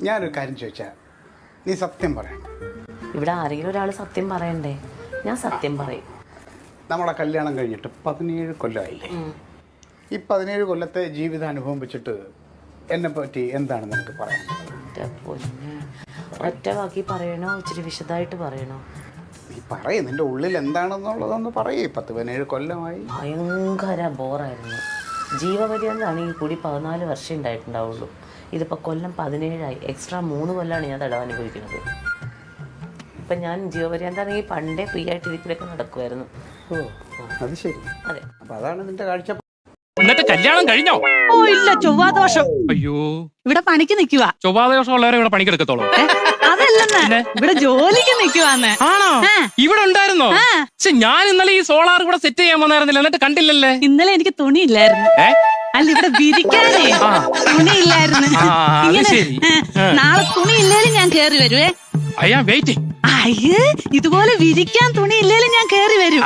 ഞാനൊരു കാര്യം ചോദിച്ചാൽ നീ സത്യം പറയണം. ഇവിടെ ആരെങ്കിലും ഒരാൾ സത്യം പറയണ്ടേ? ഞാൻ സത്യം പറയും. നമ്മളെ കല്യാണം കഴിഞ്ഞിട്ട് 17 കൊല്ലമായില്ലേ? ഈ 17 കൊല്ലത്തെ ജീവിതാനുഭവം വെച്ചിട്ട് എന്നെ പറ്റി എന്താണ് നിനക്ക് പറയാനുള്ളത്? ഒറ്റ വാക്കി പറയണോ ഇച്ചിരി വിശദമായിട്ട് പറയണോ? നീ പറയേ, നിന്റെ ഉള്ളിൽ എന്താണെന്നുള്ളതൊന്ന് പറയേ. 17 കൊല്ലമായി ഭയങ്കര ബോറായിരുന്നു. ജീവപര്യന്താണെങ്കിൽ കൂടി 14 വർഷം ഉണ്ടായിട്ടുണ്ടാവുള്ളൂ. ഇതിപ്പോൾ കൊല്ലം 17ആയി. എക്സ്ട്രാ 3 കൊല്ലമാണ് ഞാൻ തടവ് അനുഭവിക്കുന്നത്. ഇപ്പം ഞാൻ ജീവപര്യന്താണെങ്കിൽ പണ്ടേ ഫ്രീ ആയിട്ട് ഇതിലൊക്കെ നടക്കുമായിരുന്നു. ഓ അത് ശരി. അതെ, അപ്പം അതാണ് നിന്റെ കാഴ്ച. എന്നിട്ട് കല്യാണം കഴിഞ്ഞോ? ഓ ഇല്ല, ചൊവ്വാദോഷം. അയ്യോ, ഇവിടെ പണിക്ക് നിക്കുവാ. ചൊവ്വാദോഷം ഉള്ളവരെ ഇവിടെ പണിക്കെടുക്കത്തോളൂ. അതല്ലെന്ന്, ഇവിടെ ജോലിക്ക് നിക്കുവാന്ന്. ആണോ? ഇവിടെ ഉണ്ടായിരുന്നോ? പക്ഷെ ഞാൻ ഇന്നലെ ഈ സോളാർ ഇവിടെ സെറ്റ് ചെയ്യാൻ വന്നായിരുന്നില്ല, എന്നിട്ട് കണ്ടില്ലല്ലേ? ഇന്നലെ എനിക്ക് തുണിയില്ലായിരുന്നു. അല്ല, ഇവിടെ വിരിക്കാനേ തുണിയില്ലായിരുന്നു. നാളെ തുണി ഇല്ലേലും ഞാൻ കേറി വരുവേ. അയ്യാ വെയിറ്റ്. അയ്യേ, ഇതുപോലെ വിരിക്കാൻ തുണി ഇല്ലേലും ഞാൻ കേറി വരും.